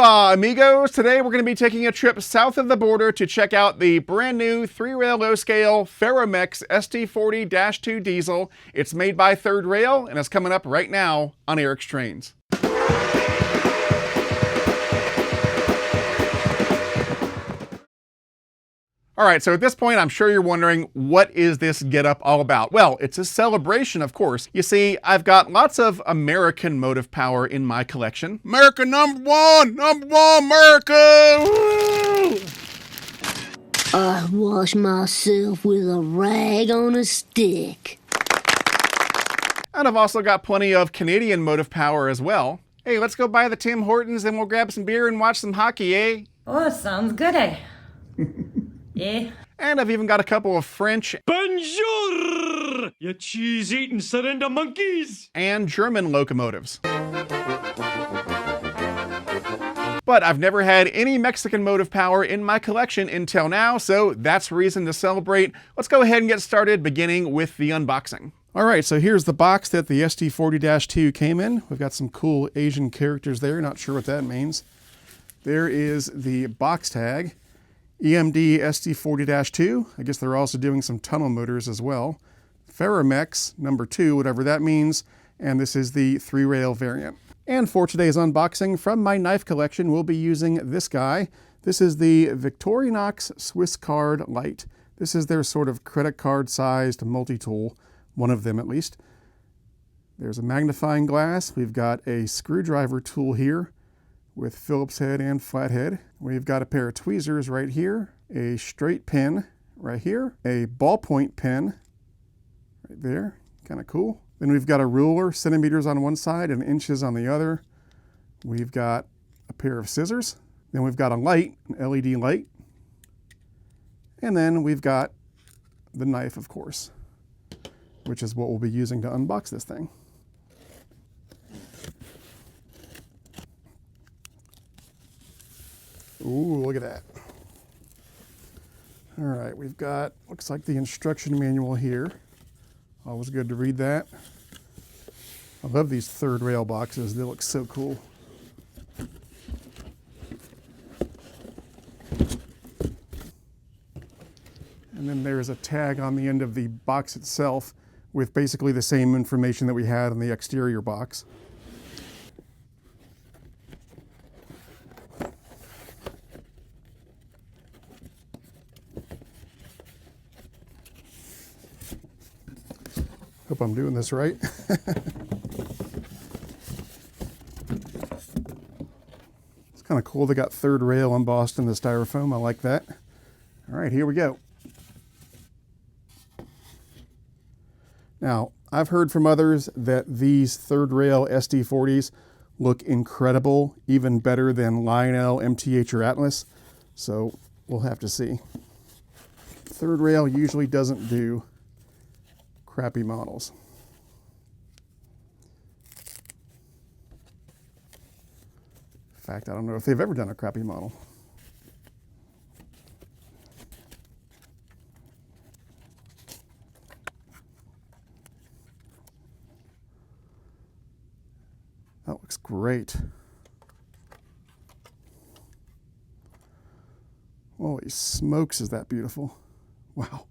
Hola amigos! Today we're going to be taking a trip south of the border to check out the brand new 3-rail low-scale Ferromex SD40-2 diesel. It's made by Third Rail and it's coming up right now on Eric's Trains. All right, so at this point, I'm sure you're wondering, what is this getup all about? Well, it's a celebration, of course. You see, I've got lots of American motive power in my collection. America number one, America! Woo! I wash myself with a rag on a stick. And I've also got plenty of Canadian motive power as well. Hey, let's go by the Tim Hortons and we'll grab some beer and watch some hockey, eh? Oh, sounds good, eh? Yeah. And I've even got a couple of French Bonjour, you cheese-eating surrender monkeys! And German locomotives. But I've never had any Mexican motive power in my collection until now, so that's reason to celebrate. Let's go ahead and get started, beginning with the unboxing. All right, so here's the box that the SD40-2 came in. We've got some cool Asian characters there, not sure what that means. There is the box tag. EMD SD40-2, I guess they're also doing some tunnel motors as well. Ferromex number 2, whatever that means, and this is the 3-rail variant. And for today's unboxing from my knife collection, we'll be using this guy. This is the Victorinox Swiss Card Lite. This is their sort of credit card sized multi-tool, one of them at least. There's a magnifying glass. We've got a screwdriver tool here with Phillips head and flathead. We've got a pair of tweezers right here, a straight pin right here, a ballpoint pen right there, kind of cool. Then we've got a ruler, centimeters on one side and inches on the other. We've got a pair of scissors. Then we've got a light, an LED light. And then we've got the knife, of course, which is what we'll be using to unbox this thing. Ooh, look at that. All right, we've got, looks like the instruction manual here. Always good to read that. I love these Third Rail boxes. They look so cool. And then there's a tag on the end of the box itself with basically the same information that we had on the exterior box. Hope I'm doing this right. It's kind of cool. They got Third Rail embossed in the styrofoam. I like that. All right, here we go. Now, I've heard from others that these Third Rail SD40s look incredible, even better than Lionel, MTH, or Atlas. So we'll have to see. Third Rail usually doesn't do crappy models. In fact, I don't know if they've ever done a crappy model. That looks great. Holy smokes, is that beautiful. Wow.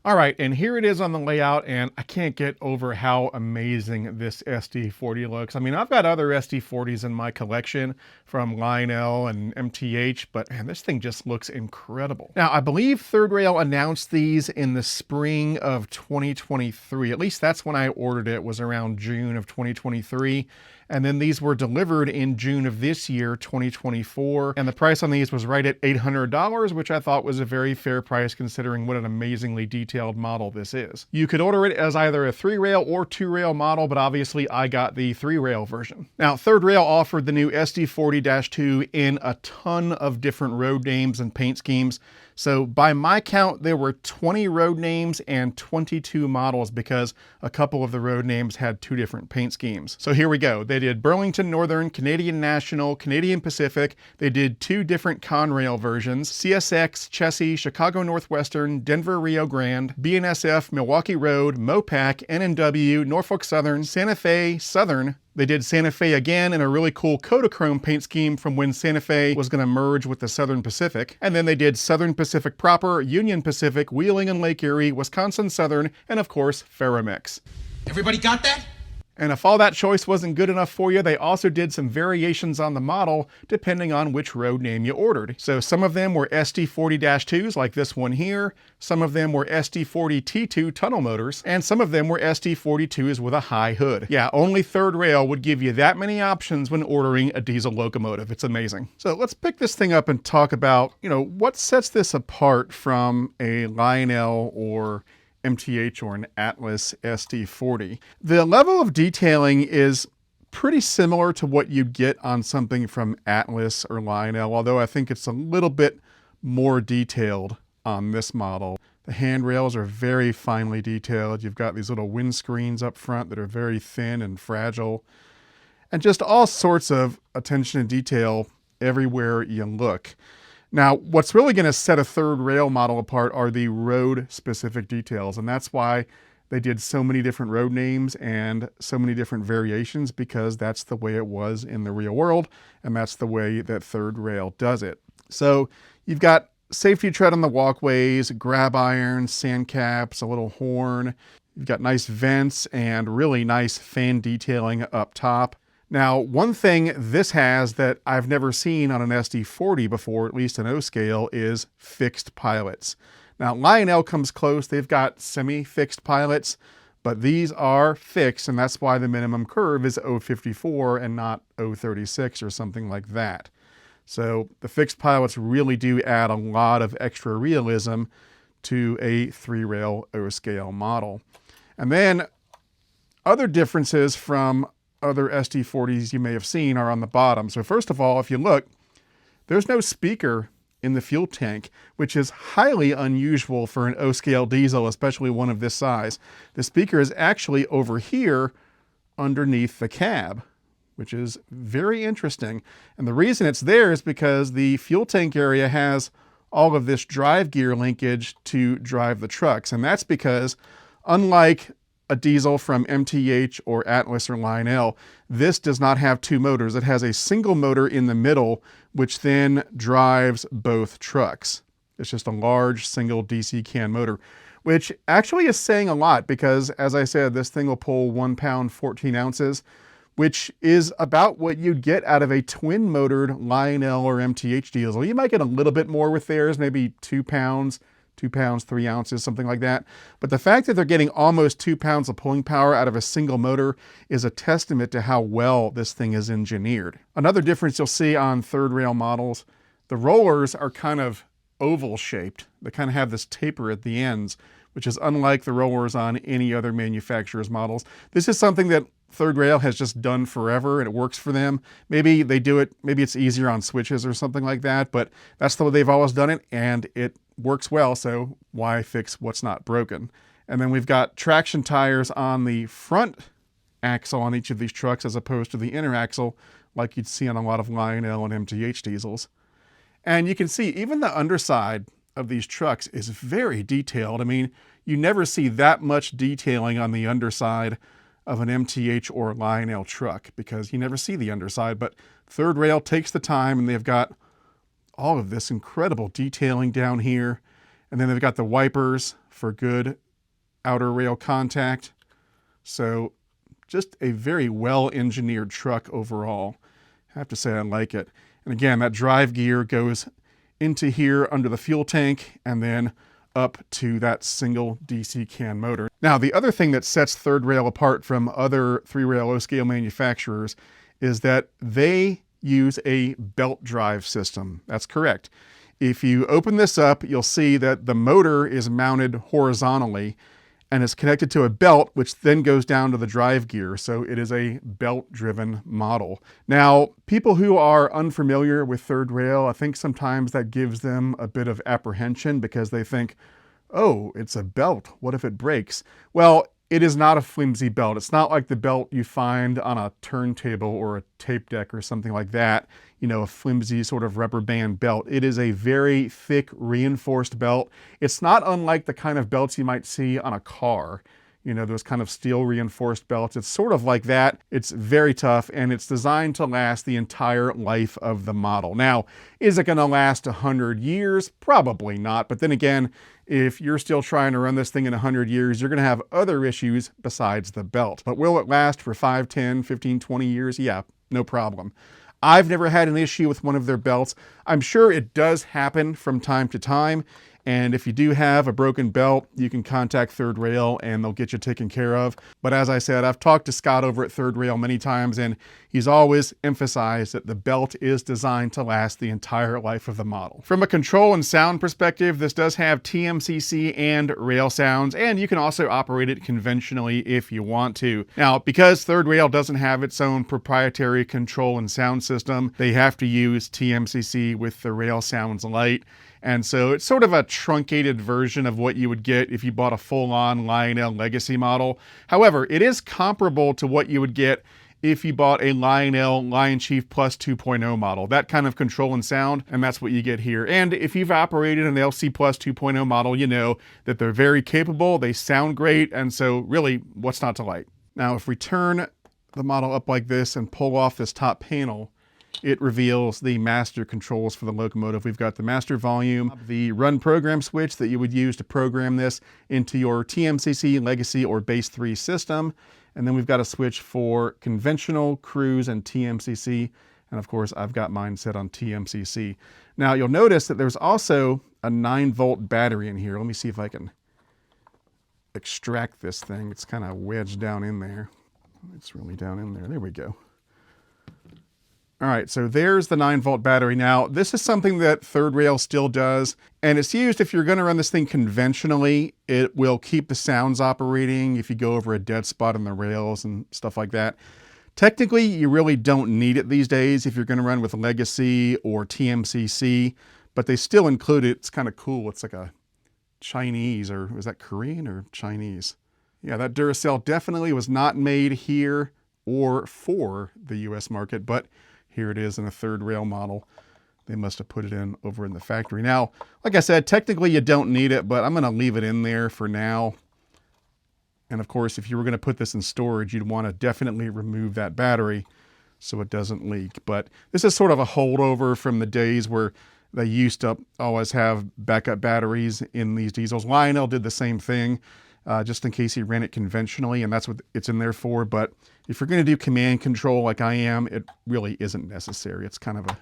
All right, and here it is on the layout, and I can't get over how amazing this SD40 looks. I mean, I've got other SD40s in my collection from Lionel and MTH, but man, this thing just looks incredible. Now, I believe Third Rail announced these in the spring of 2023. At least that's when I ordered it, was around June of 2023. And then these were delivered in June of this year, 2024. And the price on these was right at $800, which I thought was a very fair price considering what an amazingly detailed model this is. You could order it as either a 3-rail or 2-rail model, but obviously I got the 3-rail version. Now, Third Rail offered the new SD40-2 in a ton of different road names and paint schemes. So by my count, there were 20 road names and 22 models because a couple of the road names had 2 different paint schemes. So here we go. They did Burlington Northern, Canadian National, Canadian Pacific. They did 2 different Conrail versions, CSX, Chessie, Chicago Northwestern, Denver Rio Grande, BNSF, Milwaukee Road, Mopac, NNW, Norfolk Southern, Santa Fe Southern. They did Santa Fe again in a really cool Kodachrome paint scheme from when Santa Fe was going to merge with the Southern Pacific. And then they did Southern Pacific proper, Union Pacific, Wheeling and Lake Erie, Wisconsin Southern, and of course, Ferromex. Everybody got that? And if all that choice wasn't good enough for you, they also did some variations on the model depending on which road name you ordered. So some of them were SD40-2s like this one here, some of them were SD40-T2 tunnel motors, and some of them were SD42s with a high hood. Yeah, only Third Rail would give you that many options when ordering a diesel locomotive. It's amazing. So let's pick this thing up and talk about, what sets this apart from a Lionel or MTH or an Atlas SD40. The level of detailing is pretty similar to what you'd get on something from Atlas or Lionel, although I think it's a little bit more detailed on this model. The handrails are very finely detailed. You've got these little windscreens up front that are very thin and fragile, and just all sorts of attention to detail everywhere you look. Now, what's really going to set a Third Rail model apart are the road-specific details, and that's why they did so many different road names and so many different variations, because that's the way it was in the real world, and that's the way that Third Rail does it. So you've got safety tread on the walkways, grab irons, sand caps, a little horn. You've got nice vents and really nice fan detailing up top. Now, one thing this has that I've never seen on an SD40 before, at least in O-scale, is fixed pilots. Now, Lionel comes close. They've got semi-fixed pilots, but these are fixed, and that's why the minimum curve is 054 and not 036 or something like that. So the fixed pilots really do add a lot of extra realism to a 3-rail O-scale model. And then other differences from other SD40s you may have seen are on the bottom. So first of all, if you look, there's no speaker in the fuel tank, which is highly unusual for an O-scale diesel, especially one of this size. The speaker is actually over here underneath the cab, which is very interesting. And the reason it's there is because the fuel tank area has all of this drive gear linkage to drive the trucks. And that's because, unlike a diesel from MTH or Atlas or Lionel, this does not have 2 motors. It has a single motor in the middle, which then drives both trucks. It's just a large single DC can motor, which actually is saying a lot because, as I said, this thing will pull 1 pound, 14 ounces, which is about what you'd get out of a twin-motored Lionel or MTH diesel. You might get a little bit more with theirs, maybe 2 pounds, 2 pounds, 3 ounces, something like that. But the fact that they're getting almost 2 pounds of pulling power out of a single motor is a testament to how well this thing is engineered. Another difference you'll see on Third Rail models, the rollers are kind of oval shaped. They kind of have this taper at the ends, which is unlike the rollers on any other manufacturer's models. This is something that Third Rail has just done forever and it works for them. Maybe they do it, maybe it's easier on switches or something like that, but that's the way they've always done it and it works well, so why fix what's not broken? And then we've got traction tires on the front axle on each of these trucks as opposed to the inner axle like you'd see on a lot of Lionel and MTH diesels. And you can see even the underside of these trucks is very detailed. I mean, you never see that much detailing on the underside of an MTH or Lionel truck because you never see the underside, but Third Rail takes the time and they've got all of this incredible detailing down here. And then they've got the wipers for good outer rail contact. So just a very well-engineered truck overall. I have to say I like it. And again, that drive gear goes into here under the fuel tank and then up to that single DC can motor. Now, the other thing that sets Third Rail apart from other 3-rail O-scale manufacturers is that they use a belt drive system. That's correct. If you open this up, you'll see that the motor is mounted horizontally and is connected to a belt, which then goes down to the drive gear. So it is a belt-driven model. Now, people who are unfamiliar with Third Rail, I think sometimes that gives them a bit of apprehension because they think, oh, it's a belt. What if it breaks? Well, it is not a flimsy belt. It's not like the belt you find on a turntable or a tape deck or something like that, you know, a flimsy sort of rubber band belt. It is a very thick, reinforced belt. It's not unlike the kind of belts you might see on a car. You know, those kind of steel reinforced belts. It's sort of like that. It's very tough, and it's designed to last the entire life of the model. Now, is it gonna last 100 years? Probably not, but then again, if you're still trying to run this thing in 100 years, you're gonna have other issues besides the belt. But will it last for 5, 10, 15, 20 years? Yeah, no problem. I've never had an issue with one of their belts. I'm sure it does happen from time to time. And if you do have a broken belt, you can contact Third Rail and they'll get you taken care of. But as I said, I've talked to Scott over at Third Rail many times, and he's always emphasized that the belt is designed to last the entire life of the model. From a control and sound perspective, this does have TMCC and rail sounds, and you can also operate it conventionally if you want to. Now, because Third Rail doesn't have its own proprietary control and sound system, they have to use TMCC with the Rail Sounds Lite. And so it's sort of a truncated version of what you would get if you bought a full-on Lionel Legacy model. However, it is comparable to what you would get if you bought a Lionel Lion Chief Plus 2.0 model. That kind of control and sound, and that's what you get here. And if you've operated an LC Plus 2.0 model, you know that they're very capable, they sound great, and so really, what's not to like? Now, if we turn the model up like this and pull off this top panel, it reveals the master controls for the locomotive. We've got the master volume, the run program switch that you would use to program this into your TMCC, Legacy, or Base 3 system. And then we've got a switch for conventional, cruise, and TMCC. And of course, I've got mine set on TMCC. Now you'll notice that there's also a 9-volt battery in here. Let me see if I can extract this thing. It's kind of wedged down in there. It's really down in there. There we go. All right, so there's the 9-volt battery. Now, this is something that Third Rail still does, and it's used if you're gonna run this thing conventionally. It will keep the sounds operating if you go over a dead spot on the rails and stuff like that. Technically, you really don't need it these days if you're gonna run with Legacy or TMCC, but they still include it. It's kind of cool. It's like a Chinese, or was that Korean or Chinese? Yeah, that Duracell definitely was not made here or for the US market, but here it is in a Third Rail model. They must have put it in over in the factory. Now, like I said, technically you don't need it, but I'm going to leave it in there for now. And of course, if you were going to put this in storage, you'd want to definitely remove that battery so it doesn't leak. But this is sort of a holdover from the days where they used to always have backup batteries in these diesels. Lionel did the same thing, just in case you ran it conventionally, and that's what it's in there for. But if you're going to do command control like I am, it really isn't necessary. It's kind of a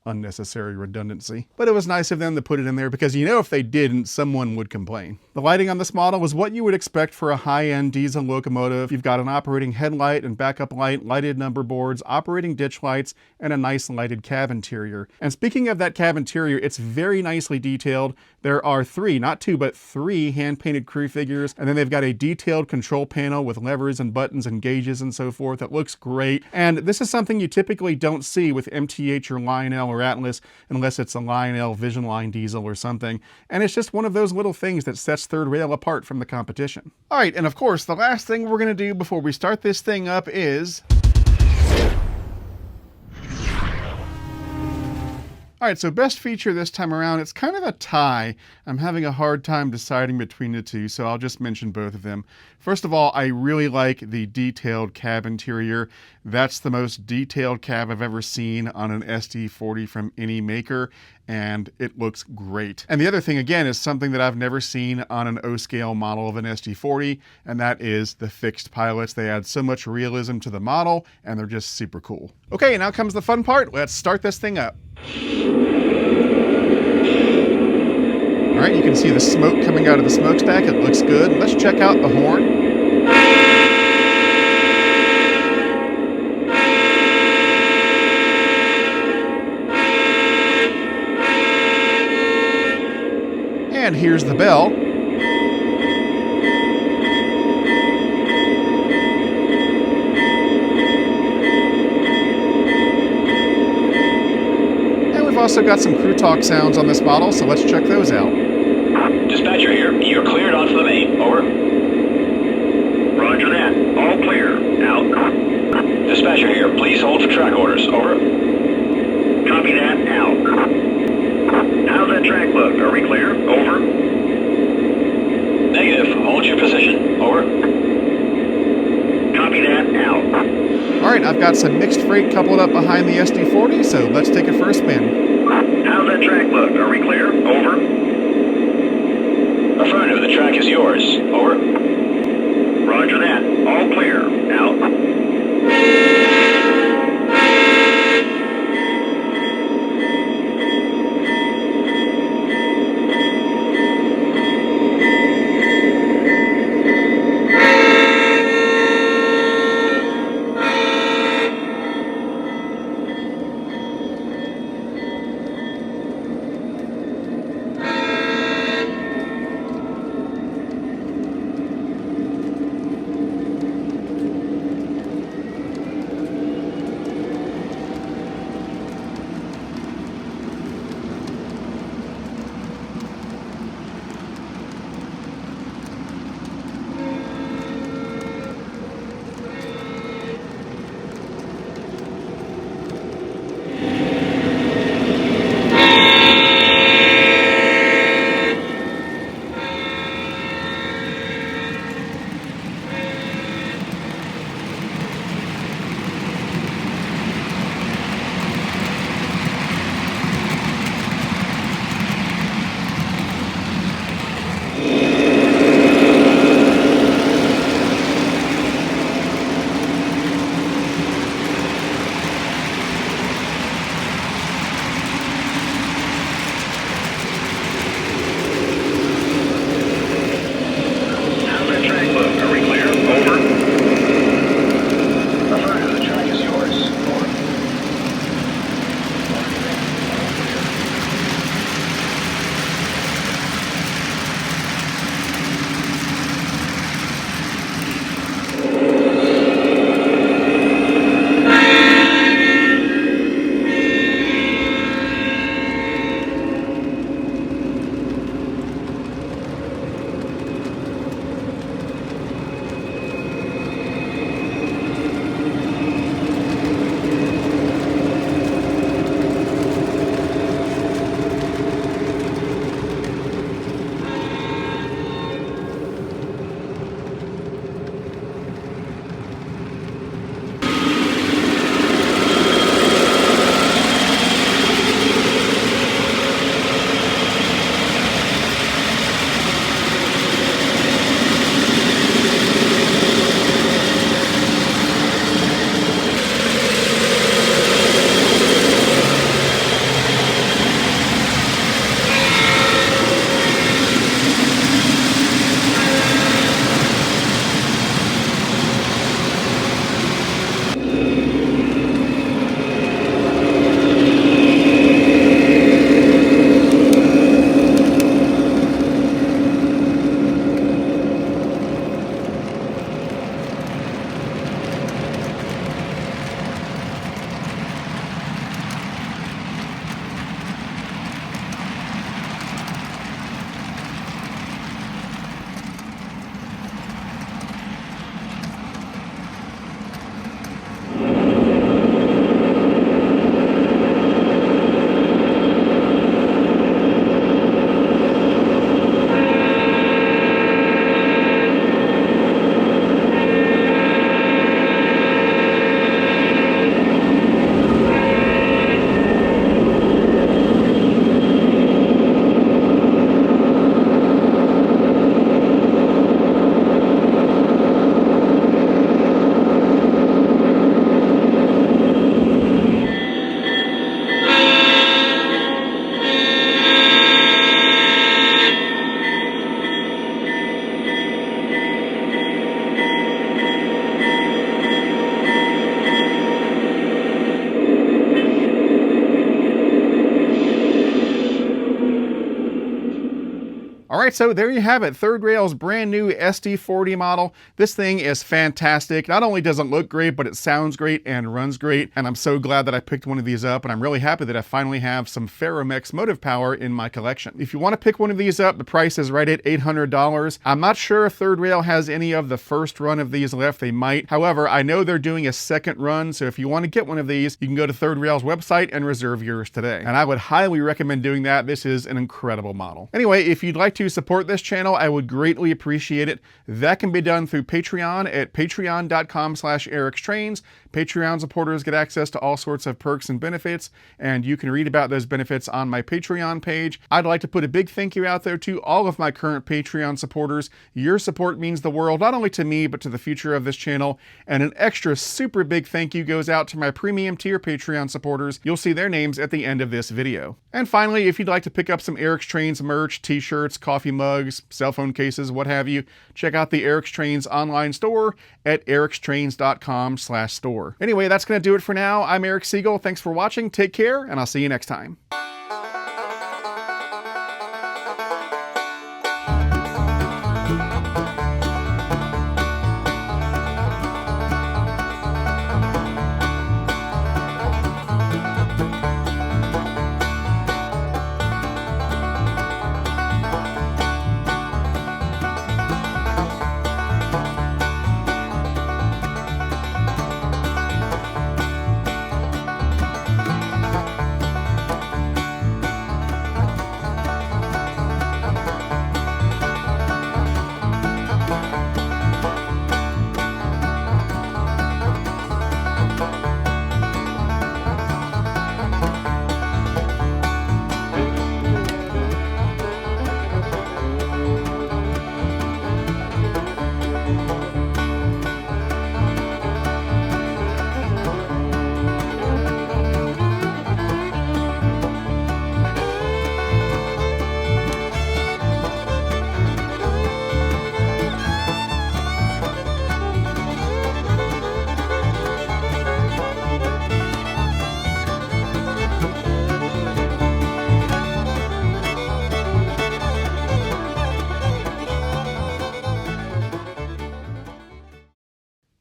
unnecessary redundancy. But it was nice of them to put it in there because you know if they didn't, someone would complain. The lighting on this model was what you would expect for a high-end diesel locomotive. You've got an operating headlight and backup light, lighted number boards, operating ditch lights, and a nice lighted cab interior. And speaking of that cab interior, it's very nicely detailed. There are 3, not 2, but 3 hand-painted crew figures, and then they've got a detailed control panel with levers and buttons and gauges and so forth. It looks great. And this is something you typically don't see with MTH or Lionel or Atlas unless it's a Lionel Vision Line diesel or something. And it's just one of those little things that sets Third Rail apart from the competition. All right, and of course, the last thing we're going to do before we start this thing up is... All right, so best feature this time around, it's kind of a tie. I'm having a hard time deciding between the two, so I'll just mention both of them. First of all, I really like the detailed cab interior. That's the most detailed cab I've ever seen on an SD40 from any maker, and it looks great. And the other thing, again, is something that I've never seen on an O-scale model of an SD40, and that is the fixed pilots. They add so much realism to the model, and they're just super cool. Okay, now comes the fun part. Let's start this thing up. All right, you can see the smoke coming out of the smokestack. It looks good. Let's check out the horn. And here's the bell. We've also got some crew talk sounds on this model, so let's check those out. Dispatcher here. You're cleared onto the main. Over. Roger that. All clear. Out. Dispatcher here. Please hold for track orders. Over. Copy that. Out. How's that track look? Are we clear? Over. Negative. Hold your position. Over. Copy that. Out. All right, I've got some mixed freight coupled up behind the SD40, so let's take it for a spin. How's that track look? Are we clear? Over. Affirmative. The track is yours. Over. Roger that. All clear. Out. All right, so there you have it, Third Rail's brand new SD40 model. This thing is fantastic. Not only does it look great, but it sounds great and runs great. And I'm so glad that I picked one of these up, and I'm really happy that I finally have some Ferromex motive power in my collection. If you want to pick one of these up, the price is right at $800. I'm not sure if Third Rail has any of the first run of these left. They might. However, I know they're doing a second run, so if you want to get one of these, you can go to Third Rail's website and reserve yours today. And I would highly recommend doing that. This is an incredible model. Anyway, if you'd like to support this channel, I would greatly appreciate it. That can be done through Patreon at patreon.com/ericstrains. Patreon supporters get access to all sorts of perks and benefits, and you can read about those benefits on my Patreon page. I'd like to put a big thank you out there to all of my current Patreon supporters. Your support means the world, not only to me, but to the future of this channel. And an extra super big thank you goes out to my premium tier Patreon supporters. You'll see their names at the end of this video. And finally, if you'd like to pick up some Eric's Trains merch, t-shirts, coffee mugs, cell phone cases, what have you, check out the Eric's Trains online store at ericstrains.com/store. Anyway, that's going to do it for now. I'm Eric Siegel. Thanks for watching. Take care, and I'll see you next time.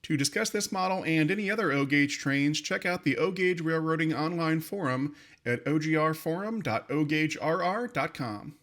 To discuss this model and any other O-Gauge trains, check out the O-Gauge Railroading online forum at ogrforum.ogaugerr.com.